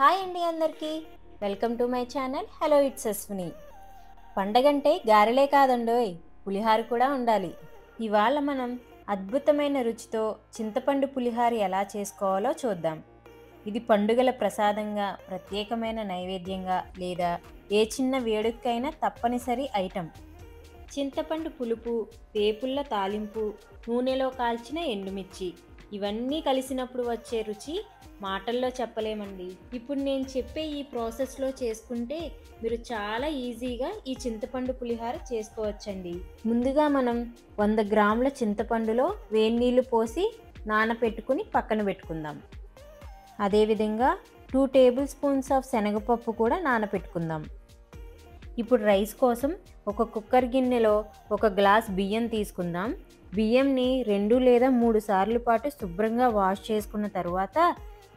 Hi అండి అందరికీ welcome to my channel hello it's Ashwini. పండగంటే గారెలే కాదండోయ్, పులిహార కూడా ఉండాలి. ఇవాళ మనం అద్భుతమైన రుచితో చింతపండు పులిహార ఎలా చేసుకోవాలో చూద్దాం. ఇది పండుగల ప్రసాదంగా, ప్రత్యేకమైన నైవేద్యంగా లేదా ఏ చిన్న వేడుకైనా తప్పనిసరి ఐటెం. చింతపండు పులుపు, వేపుళ్ళ తాలింపు, నూనెలో కాల్చిన ఎండుమిర్చి ఇవన్నీ కలిసినప్పుడు వచ్చే రుచి మాటల్లో చెప్పలేమండి. ఇప్పుడు నేను చెప్పే ఈ ప్రాసెస్లో చేసుకుంటే మీరు చాలా ఈజీగా ఈ చింతపండు పులిహార చేసుకోవచ్చండి. ముందుగా మనం 100 గ్రాముల చింతపండులో వేడి నీళ్ళు పోసి నానపెట్టుకుని పక్కన పెట్టుకుందాం. అదేవిధంగా 2 టేబుల్ స్పూన్స్ ఆఫ్ శనగపప్పు కూడా నానపెట్టుకుందాం. ఇప్పుడు రైస్ కోసం ఒక కుక్కర్ గిన్నెలో 1 గ్లాస్ బియ్యం తీసుకుందాం. బియ్యంని 2 లేదా 3 సార్లు పాటు శుభ్రంగా వాష్ చేసుకున్న తర్వాత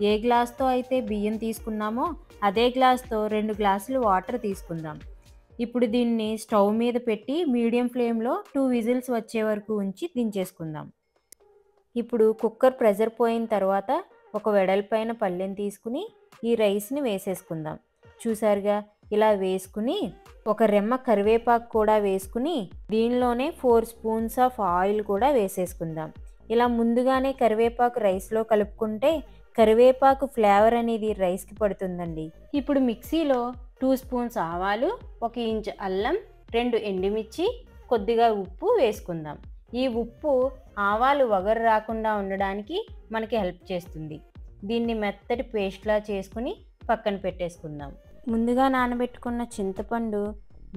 ఏ గ్లాస్తో అయితే బియ్యం తీసుకున్నామో అదే గ్లాస్తో 2 గ్లాసులు వాటర్ తీసుకుందాం. ఇప్పుడు దీన్ని స్టవ్ మీద పెట్టి మీడియం ఫ్లేమ్లో 2 విజిల్స్ వచ్చే వరకు ఉంచి దించేసుకుందాం. ఇప్పుడు కుక్కర్ ప్రెషర్ పోయిన తర్వాత ఒక వెడల్పైన పళ్ళెం తీసుకుని ఈ రైస్ని వేసేసుకుందాం. చూసారుగా, ఇలా వేసుకుని ఒక రెమ్మ కరివేపాకు కూడా వేసుకుని దీనిలోనే 4 స్పూన్స్ ఆఫ్ ఆయిల్ కూడా వేసేసుకుందాం. ఇలా ముందుగానే కరివేపాకు రైస్లో కలుపుకుంటే కరివేపాకు ఫ్లేవర్ అనేది రైస్కి పడుతుందండి. ఇప్పుడు మిక్సీలో 2 స్పూన్స్ ఆవాలు, 1 ఇంచ్ అల్లం, 2 ఎండుమిర్చి, కొద్దిగా ఉప్పు వేసుకుందాం. ఈ ఉప్పు ఆవాలు వగరు రాకుండా ఉండడానికి మనకి హెల్ప్ చేస్తుంది. దీన్ని మెత్తటి పేస్ట్లా చేసుకుని పక్కన పెట్టేసుకుందాం. ముందుగా నానబెట్టుకున్న చింతపండు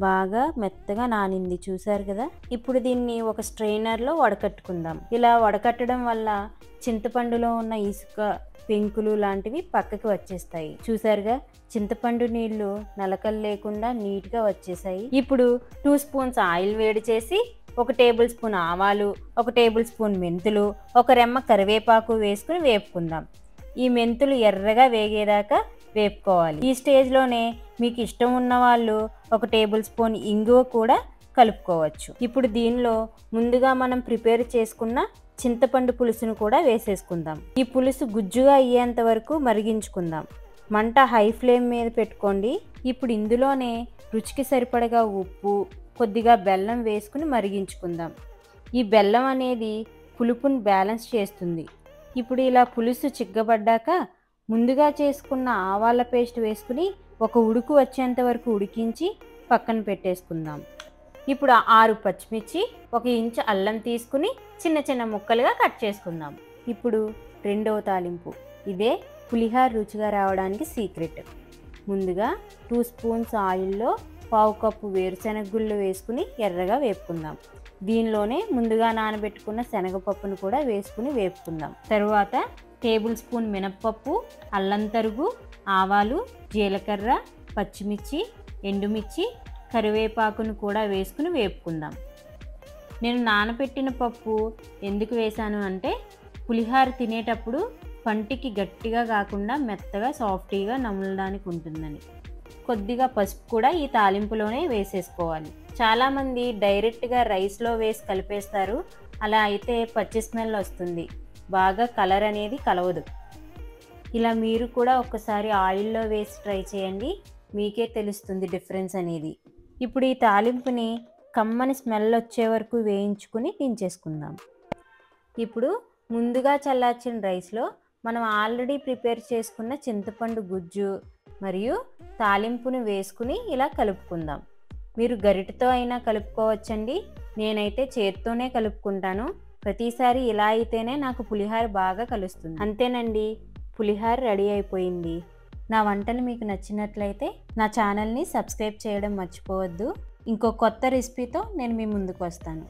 బాగా మెత్తగా నానింది, చూసారు కదా. ఇప్పుడు దీన్ని ఒక స్ట్రైనర్లో వడకట్టుకుందాం. ఇలా వడకట్టడం వల్ల చింతపండులో ఉన్న ఇసుక, పెంకులు లాంటివి పక్కకి వచ్చేస్తాయి. చూసారుగా, చింతపండు నీళ్లు నలకలు లేకుండా నీట్గా వచ్చేసాయి. ఇప్పుడు 2 స్పూన్స్ ఆయిల్ వేడి చేసి 1 టేబుల్ స్పూన్ ఆవాలు, 1 టేబుల్ స్పూన్ మెంతులు, 1 రెమ్మ కరివేపాకు వేసుకుని వేపుకుందాం. ఈ మెంతులు ఎర్రగా వేగేదాకా వేపుకోవాలి. ఈ స్టేజ్లోనే మీకు ఇష్టం ఉన్న వాళ్ళు 1 టేబుల్ స్పూన్ ఇంగువ కూడా కలుపుకోవచ్చు. ఇప్పుడు దీనిలో ముందుగా మనం ప్రిపేర్ చేసుకున్న చింతపండు పులుసును కూడా వేసేసుకుందాం. ఈ పులుసు గుజ్జుగా అయ్యేంత వరకు మరిగించుకుందాం. మంట హై ఫ్లేమ్ మీద పెట్టుకోండి. ఇప్పుడు ఇందులోనే రుచికి సరిపడగా ఉప్పు, కొద్దిగా బెల్లం వేసుకుని మరిగించుకుందాం. ఈ బెల్లం అనేది పులుపుని బ్యాలెన్స్ చేస్తుంది. ఇప్పుడు ఇలా పులుసు చిక్కబడ్డాక ముందుగా చేసుకున్న ఆవాల పేస్ట్ వేసుకుని ఒక ఉడుకు వచ్చేంత వరకు ఉడికించి పక్కన పెట్టేసుకుందాం. ఇప్పుడు 6 పచ్చిమిర్చి, 1 ఇంచు అల్లం తీసుకుని చిన్న చిన్న ముక్కలుగా కట్ చేసుకుందాం. ఇప్పుడు రెండవ తాలింపు. ఇదే పులిహార రుచిగా రావడానికి సీక్రెట్. ముందుగా 2 స్పూన్స్ ఆయిల్లో 1/2 కప్పు వేరుశెనగ గుళ్ళు వేసుకుని ఎర్రగా వేపుకుందాం. దీనిలోనే ముందుగా నానబెట్టుకున్న శనగపప్పును కూడా వేసుకుని వేపుకుందాం. తరువాత టేబుల్ స్పూన్ మినప్పప్పు, అల్లం తరుగు, ఆవాలు, జీలకర్ర, పచ్చిమిర్చి, ఎండుమిర్చి, కరివేపాకును కూడా వేసుకుని వేపుకుందాం. నేను నానబెట్టిన పప్పు ఎందుకు వేశాను అంటే పులిహార తినేటప్పుడు పంటికి గట్టిగా కాకుండా మెత్తగా సాఫ్టీగా నమలడానికి ఉంటుందని. కొద్దిగా పసుపు కూడా ఈ తాలింపులోనే వేసేసుకోవాలి. చాలామంది డైరెక్ట్గా రైస్లో వేసి కలిపేస్తారు. అలా అయితే పచ్చి స్మెల్ వస్తుంది, బాగా కలర్ అనేది కలవదు. ఇలా మీరు కూడా ఒక్కసారి ఆయిల్లో వేసి ట్రై చేయండి, మీకే తెలుస్తుంది డిఫరెన్స్ అనేది. ఇప్పుడు ఈ తాలింపుని కమ్మని స్మెల్ వచ్చే వరకు వేయించుకుని దించేసుకుందాం. ఇప్పుడు ముందుగా చల్లార్చిన రైస్లో మనం ఆల్రెడీ ప్రిపేర్ చేసుకున్న చింతపండు గుజ్జు మరియు తాలింపుని వేసుకుని ఇలా కలుపుకుందాం. మీరు గరిటెతో అయినా కలుపుకోవచ్చండి. నేనైతే చేత్తోనే కలుపుకుంటాను. ప్రతిసారి ఇలా అయితేనే నాకు పులిహార బాగా కలుస్తుంది. అంతేనండి, పులిహార రెడీ అయిపోయింది. నా వంటలు మీకు నచ్చినట్లయితే నా ఛానల్ని సబ్స్క్రైబ్ చేయడం మర్చిపోవద్దు. ఇంకో కొత్త రెసిపీతో నేను మీ ముందుకు వస్తాను.